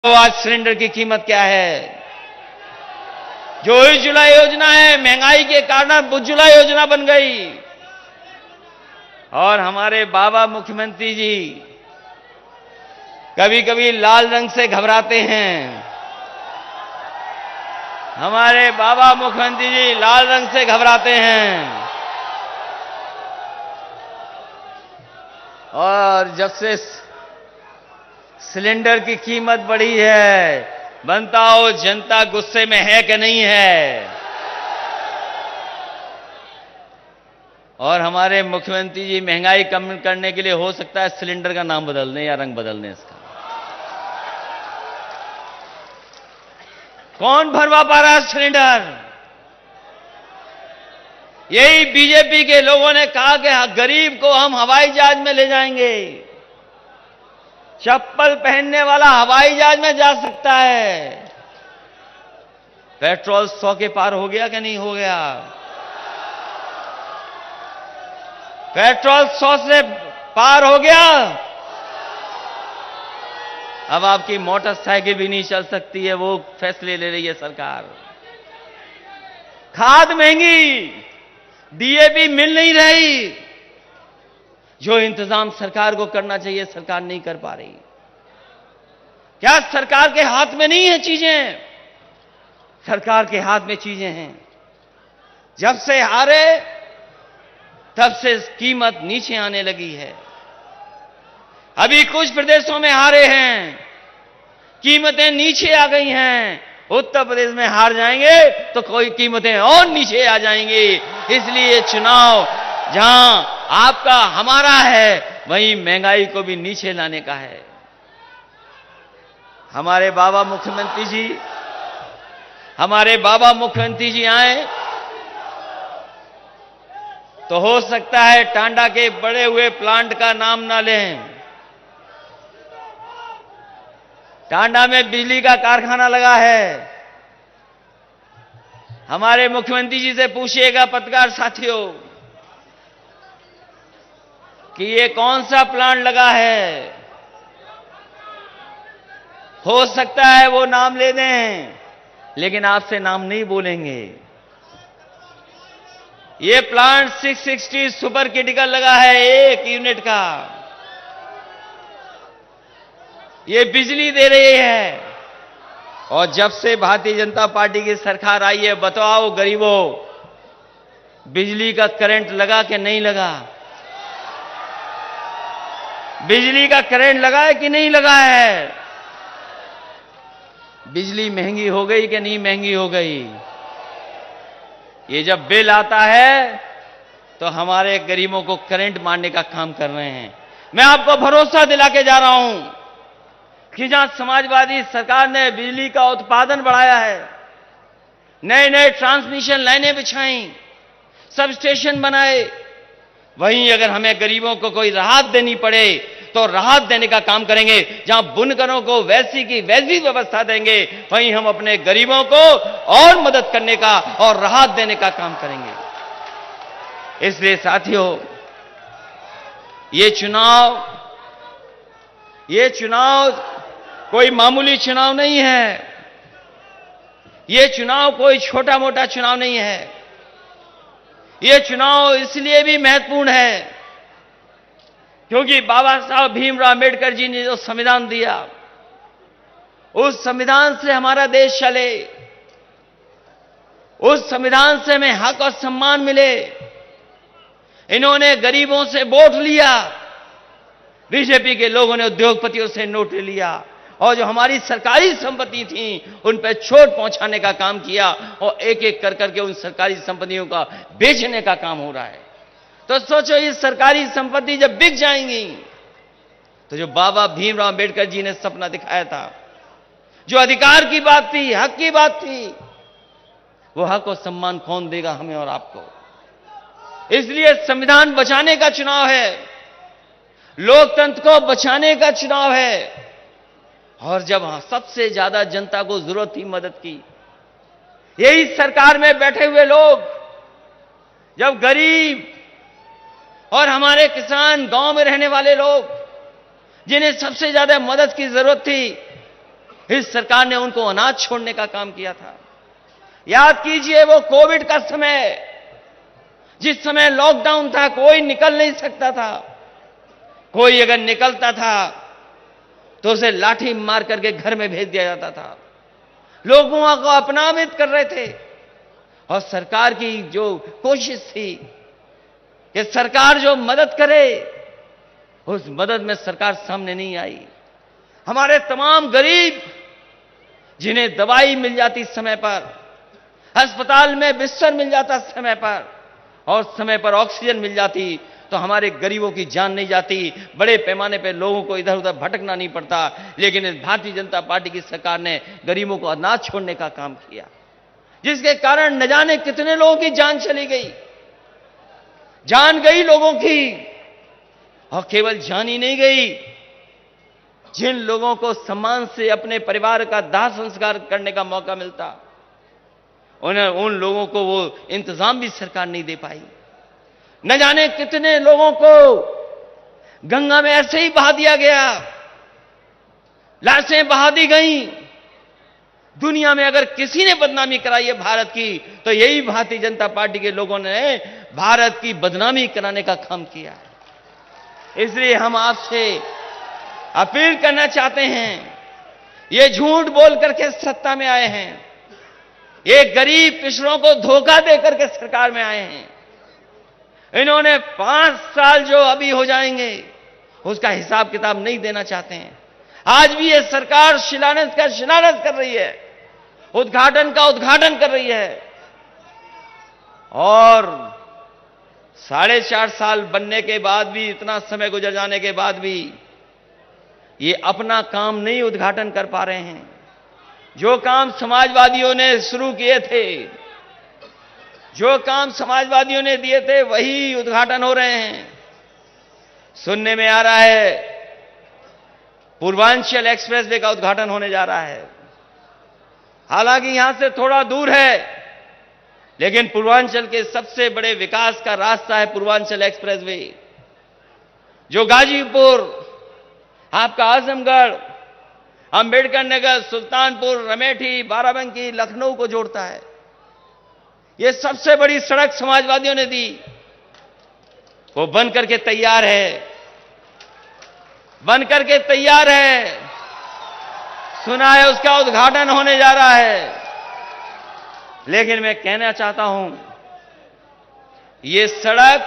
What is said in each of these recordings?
तो आज सिलेंडर की कीमत क्या है? जो उज्ज्वला योजना है, महंगाई के कारण उज्ज्वला योजना बन गई। और हमारे बाबा मुख्यमंत्री जी कभी कभी लाल रंग से घबराते हैं। हमारे बाबा मुख्यमंत्री जी लाल रंग से घबराते हैं। और जब से सिलेंडर की कीमत बढ़ी है, बनता हो जनता गुस्से में है कि नहीं है। और हमारे मुख्यमंत्री जी महंगाई कम करने के लिए हो सकता है सिलेंडर का नाम बदल दें या रंग बदल दें। इसका कौन भरवा पा रहा है सिलेंडर? यही बीजेपी के लोगों ने कहा कि गरीब को हम हवाई जहाज में ले जाएंगे। चप्पल पहनने वाला हवाई जहाज में जा सकता है। पेट्रोल 100 के पार हो गया कि नहीं हो गया? पेट्रोल 100 से पार हो गया। अब आपकी मोटरसाइकिल भी नहीं चल सकती है, वो फैसले ले रही है सरकार। खाद महंगी, डीएपी मिल नहीं रही। जो इंतजाम सरकार को करना चाहिए सरकार नहीं कर पा रही। क्या सरकार के हाथ में नहीं है चीजें? सरकार के हाथ में चीजें हैं। जब से हारे तब से कीमत नीचे आने लगी है। अभी कुछ प्रदेशों में हारे हैं, कीमतें नीचे आ गई हैं। उत्तर प्रदेश में हार जाएंगे तो कोई कीमतें और नीचे आ जाएंगी। इसलिए चुनाव जहां आपका हमारा है, वहीं महंगाई को भी नीचे लाने का है। हमारे बाबा मुख्यमंत्री जी आए तो हो सकता है टांडा के बड़े हुए प्लांट का नाम ना लें। टांडा में बिजली का कारखाना लगा है। हमारे मुख्यमंत्री जी से पूछिएगा पत्रकार साथियों कि ये कौन सा प्लांट लगा है। हो सकता है वो नाम ले दें, लेकिन आपसे नाम नहीं बोलेंगे। ये प्लांट 660 सुपर क्रिटिकल लगा है, 1 यूनिट का। ये बिजली दे रही है। और जब से भारतीय जनता पार्टी की सरकार आई है, बताओ गरीबों, बिजली का करंट लगा कि नहीं लगा? बिजली का करंट लगा है कि नहीं लगा है? बिजली महंगी हो गई कि नहीं महंगी हो गई? ये जब बिल आता है तो हमारे गरीबों को करंट मारने का काम कर रहे हैं। मैं आपको भरोसा दिला के जा रहा हूं कि जहां समाजवादी सरकार ने बिजली का उत्पादन बढ़ाया है, नए नए ट्रांसमिशन लाइनें बिछाई, सब स्टेशन बनाए, वहीं अगर हमें गरीबों को कोई राहत देनी पड़े तो राहत देने का काम करेंगे। जहां बुनकरों को वैसी की वैसी व्यवस्था देंगे, वहीं हम अपने गरीबों को और मदद करने का और राहत देने का काम करेंगे। इसलिए साथियों, ये चुनाव कोई मामूली चुनाव नहीं है। ये चुनाव कोई छोटा मोटा चुनाव नहीं है। ये चुनाव इसलिए भी महत्वपूर्ण है क्योंकि बाबा साहब भीमराव अम्बेडकर जी ने जो संविधान दिया, उस संविधान से हमारा देश चले, उस संविधान से हमें हक और सम्मान मिले। इन्होंने गरीबों से वोट लिया, बीजेपी के लोगों ने उद्योगपतियों से नोट लिया, और जो हमारी सरकारी संपत्ति थी उन पर चोट पहुंचाने का काम किया, और एक एक कर करके उन सरकारी संपत्तियों का बेचने का काम हो रहा है। तो सोचो, ये सरकारी संपत्ति जब बिक जाएंगी तो जो बाबा भीमराव अम्बेडकर जी ने सपना दिखाया था, जो अधिकार की बात थी, हक की बात थी, वो हक और सम्मान कौन देगा हमें और आपको? इसलिए संविधान बचाने का चुनाव है, लोकतंत्र को बचाने का चुनाव है। और जब सबसे ज्यादा जनता को जरूरत थी मदद की, यही सरकार में बैठे हुए लोग, जब गरीब और हमारे किसान, गांव में रहने वाले लोग, जिन्हें सबसे ज्यादा मदद की जरूरत थी, इस सरकार ने उनको अनाज छोड़ने का काम किया था। याद कीजिए वो कोविड का समय, जिस समय लॉकडाउन था, कोई निकल नहीं सकता था। कोई अगर निकलता था तो उसे लाठी मार करके घर में भेज दिया जाता था। लोगों को अपमानित कर रहे थे। और सरकार की जो कोशिश थी कि सरकार जो मदद करे, उस मदद में सरकार सामने नहीं आई। हमारे तमाम गरीब, जिन्हें दवाई मिल जाती समय पर, अस्पताल में बिस्तर मिल जाता समय पर, और समय पर ऑक्सीजन मिल जाती, तो हमारे गरीबों की जान नहीं जाती। बड़े पैमाने पर लोगों को इधर उधर भटकना नहीं पड़ता। लेकिन इस भारतीय जनता पार्टी की सरकार ने गरीबों को अनाज छोड़ने का काम किया, जिसके कारण न जाने कितने लोगों की जान चली गई। जान गई लोगों की, और केवल जान ही नहीं गई, जिन लोगों को सम्मान से अपने परिवार का दाह संस्कार करने का मौका मिलता, उन लोगों को वो इंतजाम भी सरकार नहीं दे पाई। न जाने कितने लोगों को गंगा में ऐसे ही बहा दिया गया, लाशें बहा दी गईं। दुनिया में अगर किसी ने बदनामी कराई है भारत की, तो यही भारतीय जनता पार्टी के लोगों ने भारत की बदनामी कराने का काम किया है। इसलिए हम आपसे अपील करना चाहते हैं, ये झूठ बोल करके सत्ता में आए हैं, ये गरीब पिछड़ों को धोखा दे करके सरकार में आए हैं। इन्होंने 5 साल जो अभी हो जाएंगे, उसका हिसाब किताब नहीं देना चाहते हैं। आज भी ये सरकार शिलान्यास का शिलान्यास कर रही है, उद्घाटन का उद्घाटन कर रही है, और 4.5 साल बनने के बाद भी, इतना समय गुजर जाने के बाद भी, ये अपना काम नहीं उद्घाटन कर पा रहे हैं। जो काम समाजवादियों ने शुरू किए थे, जो काम समाजवादियों ने दिए थे, वही उद्घाटन हो रहे हैं। सुनने में आ रहा है पूर्वांचल एक्सप्रेसवे का उद्घाटन होने जा रहा है। हालांकि यहां से थोड़ा दूर है, लेकिन पूर्वांचल के सबसे बड़े विकास का रास्ता है पूर्वांचल एक्सप्रेसवे, जो गाजीपुर, आपका आजमगढ़, अंबेडकर नगर, सुल्तानपुर, रमेठी, बाराबंकी, लखनऊ को जोड़ता है। यह सबसे बड़ी सड़क समाजवादियों ने दी, वो बन करके तैयार है, बन करके तैयार है। सुना है उसका उद्घाटन होने जा रहा है। लेकिन मैं कहना चाहता हूं, ये सड़क,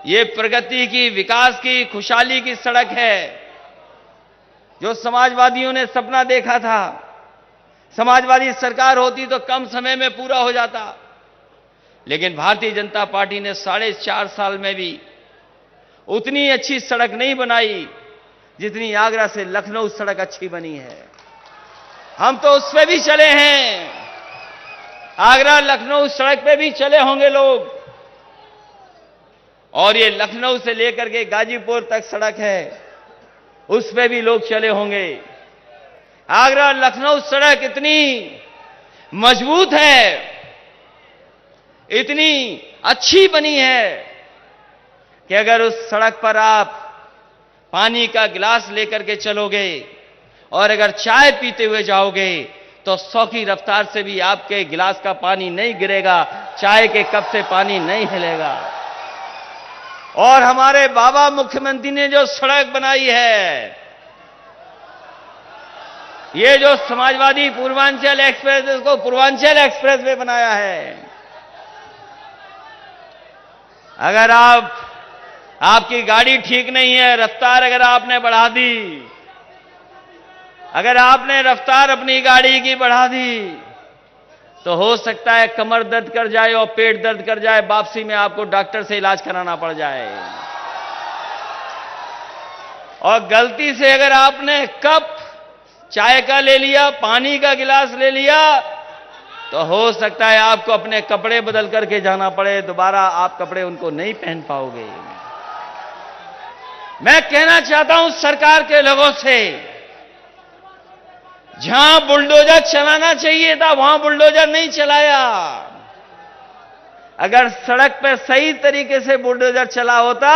ये प्रगति की, विकास की, खुशहाली की सड़क है, जो समाजवादियों ने सपना देखा था। समाजवादी सरकार होती तो कम समय में पूरा हो जाता, लेकिन भारतीय जनता पार्टी ने 4.5 साल में भी उतनी अच्छी सड़क नहीं बनाई जितनी आगरा से लखनऊ सड़क अच्छी बनी है। हम तो उस पे भी चले हैं, आगरा लखनऊ सड़क पे भी चले होंगे लोग, और ये लखनऊ से लेकर के गाजीपुर तक सड़क है, उस पे भी लोग चले होंगे। आगरा लखनऊ सड़क इतनी मजबूत है, इतनी अच्छी बनी है कि अगर उस सड़क पर आप पानी का गिलास लेकर के चलोगे और अगर चाय पीते हुए जाओगे, तो 100 की रफ्तार से भी आपके गिलास का पानी नहीं गिरेगा, चाय के कप से पानी नहीं हिलेगा। और हमारे बाबा मुख्यमंत्री ने जो सड़क बनाई है, ये जो समाजवादी पूर्वांचल एक्सप्रेस, इसको पूर्वांचल एक्सप्रेस वे बनाया है। अगर आपकी गाड़ी ठीक नहीं है, रफ्तार अगर आपने बढ़ा दी, अगर आपने रफ्तार अपनी गाड़ी की बढ़ा दी, तो हो सकता है कमर दर्द कर जाए और पेट दर्द कर जाए, वापसी में आपको डॉक्टर से इलाज कराना पड़ जाए। और गलती से अगर आपने कप चाय का ले लिया, पानी का गिलास ले लिया, तो हो सकता है आपको अपने कपड़े बदल करके जाना पड़े, दोबारा आप कपड़े उनको नहीं पहन पाओगे। मैं कहना चाहता हूं सरकार के लोगों से, जहां बुलडोजर चलाना चाहिए था वहां बुलडोजर नहीं चलाया। अगर सड़क पर सही तरीके से बुलडोजर चला होता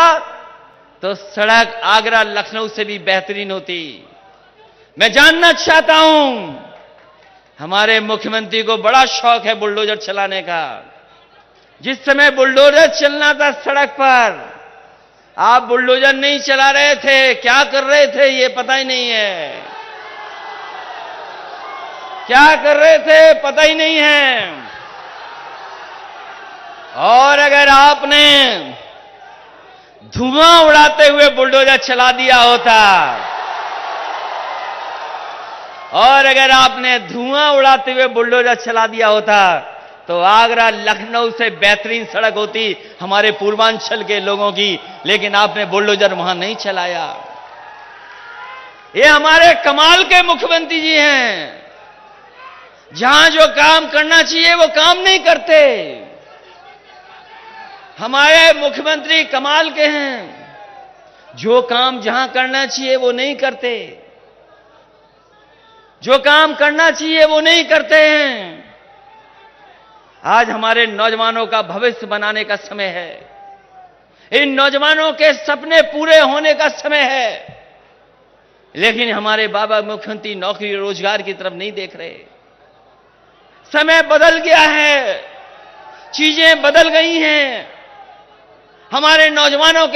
तो सड़क आगरा लखनऊ से भी बेहतरीन होती। मैं जानना चाहता हूं, हमारे मुख्यमंत्री को बड़ा शौक है बुलडोजर चलाने का। जिस समय बुलडोजर चलना था सड़क पर, आप बुलडोजर नहीं चला रहे थे, क्या कर रहे थे ये पता ही नहीं है। क्या कर रहे थे पता ही नहीं है। और अगर आपने धुआं उड़ाते हुए बुलडोजर चला दिया होता, और अगर आपने धुआं उड़ाते हुए बुलडोजर चला दिया होता, तो आगरा लखनऊ से बेहतरीन सड़क होती हमारे पूर्वांचल के लोगों की, लेकिन आपने बुलडोजर वहां नहीं चलाया। ये हमारे कमाल के मुख्यमंत्री जी हैं। जहां जो काम करना चाहिए वो काम नहीं करते। हमारे मुख्यमंत्री कमाल के हैं, जो काम जहां करना चाहिए वो नहीं करते, जो काम करना चाहिए वो नहीं करते हैं। आज हमारे नौजवानों का भविष्य बनाने का समय है। इन नौजवानों के सपने पूरे होने का समय है, लेकिन हमारे बाबा मुख्यमंत्री नौकरी रोजगार की तरफ नहीं देख रहे। समय बदल गया है, चीजें बदल गई हैं। हमारे नौजवानों के